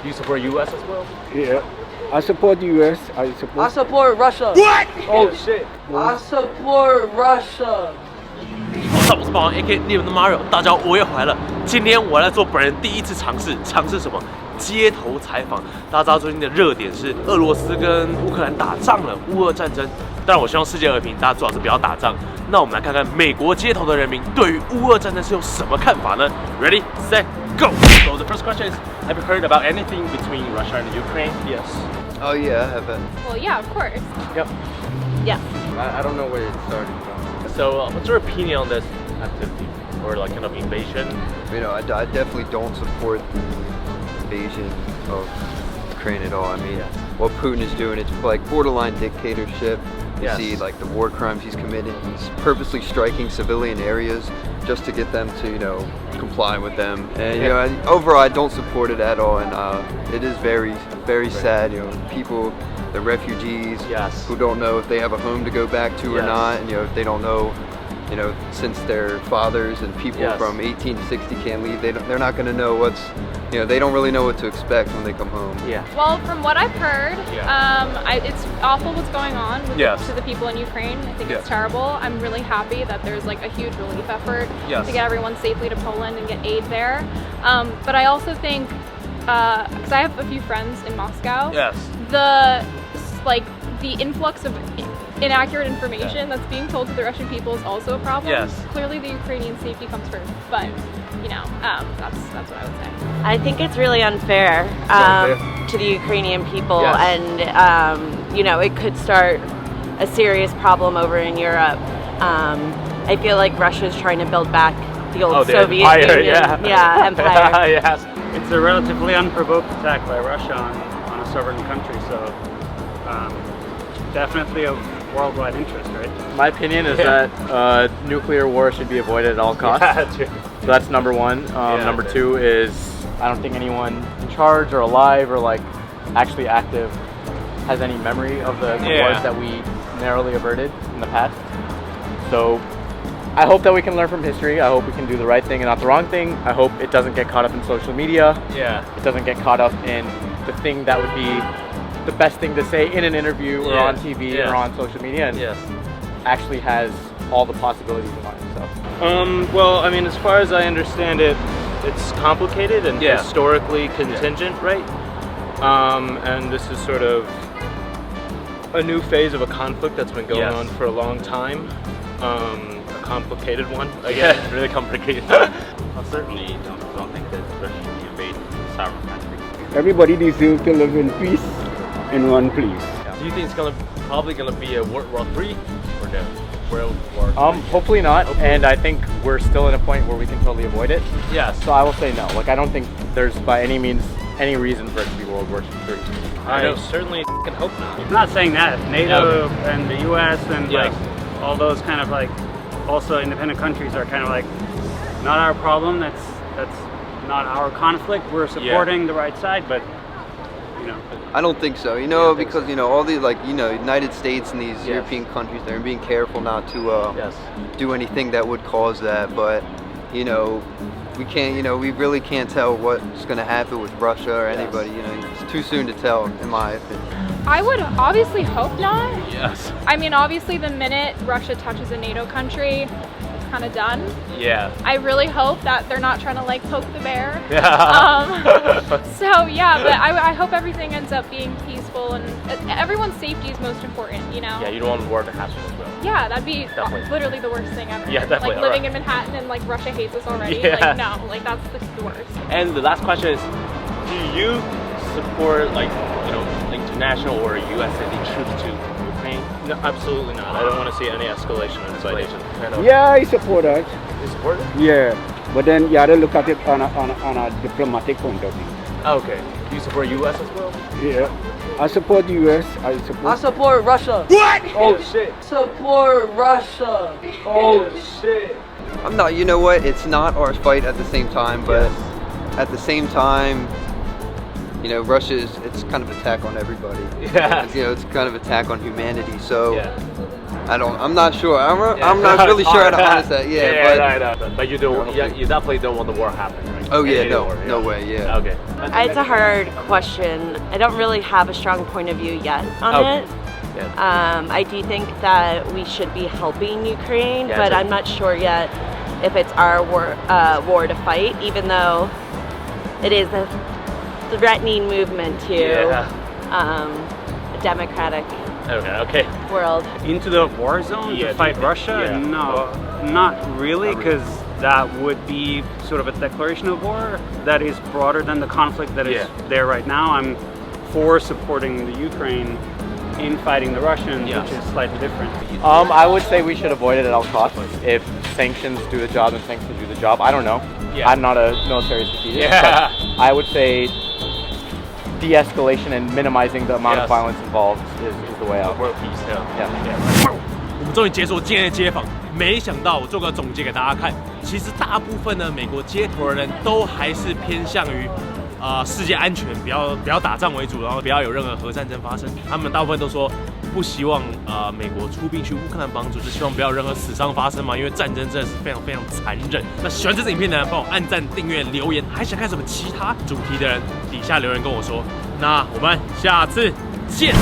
Do you support U.S. as well? Yeah. I support U.S. I support Russia. What? Oh shit! I support Russia. What's up？ 我是ＭaWang，A.K. 你们的 Mario。大家好，我也回来了。今天我来做本人第一次尝试什么？街头采访。大家知道最近的热点是俄罗斯跟乌克兰打仗了，乌俄战争。当然，我希望世界和平，大家最好是不要打仗。那我们来看看美国街头的人民对于乌俄战争是有什么看法呢 ？Ready, set, go! So the first question is, have you heard about anything between Russia and Ukraine? Yes. Oh yeah, I have been. Well, yeah, of course. Yep. Yeah. I don't know where it started from. So, what's your opinion on this activity or like kind of invasion? You know, I definitely don't support the invasion of Ukraine at all. I mean, what Putin is doing, it's like borderline dictatorship. You see, like the war crimes he's committing. He's purposely striking civilian areas just to get them to, you know, comply with them. And you know, overall, I don't support it at all. And it is very, very sad. You know, people, the refugees who don't know if they have a home to go back to or not, and you know, if they don't know, you know, since their fathers and people from 1860 can't leave, they're not going to know what's, you know, they don't really know what to expect when they come home. Yeah. Well, from what I've heard, it's awful what's going on with to the people in Ukraine. I think it's terrible. I'm really happy that there's like a huge relief effort to get everyone safely to Poland and get aid there. But I also think, because I have a few friends in Moscow, the influx of inaccurate information that's being told to the Russian people is also a problem. Clearly the Ukrainian safety comes first, but you know, that's what I would say. I think it's really unfair to the Ukrainian people, and you know, it could start a serious problem over in Europe. I feel like Russia's trying to build back the old Soviet empire, Union. Empire. Yes. It's a relatively unprovoked attack by Russia on a sovereign country, so definitely of worldwide interest, right? My opinion is that nuclear war should be avoided at all costs. So that's number one. Number two is I don't think anyone in charge or alive or like actually active has any memory of the wars that we narrowly averted in the past. So I hope that we can learn from history. I hope we can do the right thing and not the wrong thing. I hope it doesn't get caught up in social media. It doesn't get caught up in the thing that would be the best thing to say in an interview or on TV or on social media, and actually has all the possibilities in mind. So. Well, I mean, as far as I understand it, it's complicated and historically contingent, right? And this is sort of a new phase of a conflict that's been going on for a long time. A complicated one, I guess. Really complicated. I certainly don't think that Russia should invade a sovereign country. Everybody deserves to live in peace in one place. Do you think it's probably gonna be a World War III or no? World War III? Hopefully not. And I think we're still at a point where we can totally avoid it. So I will say no. Like I don't think there's by any means any reason for it to be World War III. I certainly can hope not. I'm not saying that. NATO and the U.S. and like all those kind of like also independent countries are kind of like not our problem. That's not our conflict. We're supporting the right side, but you know. I don't think so. You know, because you know all the like you know United States and these European countries, they're being careful not to do anything that would cause that. But you know, we can't. You know, we really can't tell what's going to happen with Russia or anybody. You know, it's too soon to tell, in my opinion. I would obviously hope not. I mean, obviously the minute Russia touches a NATO country, it's kind of done. I really hope that they're not trying to like poke the bear. So yeah, but I hope everything ends up being peaceful and everyone's safety is most important, you know? You don't want war to happen as well. Yeah, that'd be literally the worst thing ever. Definitely. Like living in Manhattan and like Russia hates us already. Like no, like that's the worst. And the last question is, do you support like, you know, international or US sending troops to Ukraine? No, absolutely not. I don't want to see any escalation in Nation. Yeah, I support that. You support it? Yeah, but then you have to look at it on a diplomatic point of view. Okay. Do you support US as well? Yeah. I support US. I support Russia. What? Oh shit. Support Russia. Oh shit. I'm not. You know what? It's not our fight at the same time, but at the same time, you know, it's kind of attack on everybody. You know, it's kind of attack on humanity. So I'm not sure. I'm not really sure how to answer that. But you definitely don't want the war happening, right? Oh yeah, Any no, war, no way, yeah. Okay. It's a hard question. I don't really have a strong point of view yet on it. Yeah. I do think that we should be helping Ukraine, Yeah, but sure. I'm not sure yet if it's our war to fight, even though it is a threatening movement to a democratic Okay. world. Into the war zone to fight Russia? Yeah. No, not really, because that would be sort of a declaration of war that is broader than the conflict that is there right now. I'm for supporting the Ukraine in fighting the Russians, which is slightly different. I would say we should avoid it at all costs. If sanctions do the job and sanctions do the job, I don't know. Yeah. I'm not a military strategist, Yeah. but I would say de-escalation and minimizing the amount of violence involved is the way out. World peace. Yeah. 我们终于结束今天的街访，没想到我做个总结给大家看，其实大部分呢，美国街头的人都还是偏向于世界安全，不要打仗为主，然后不要有任何核战争发生。他们大部分都说不希望美国出兵去乌克兰帮助，就希望不要有任何死伤发生嘛，因为战争真的是非常非常残忍。那喜欢这支影片的人，帮我按赞、订阅、留言，还想看什么其他主题的人，底下留言跟我说。那我们下次见。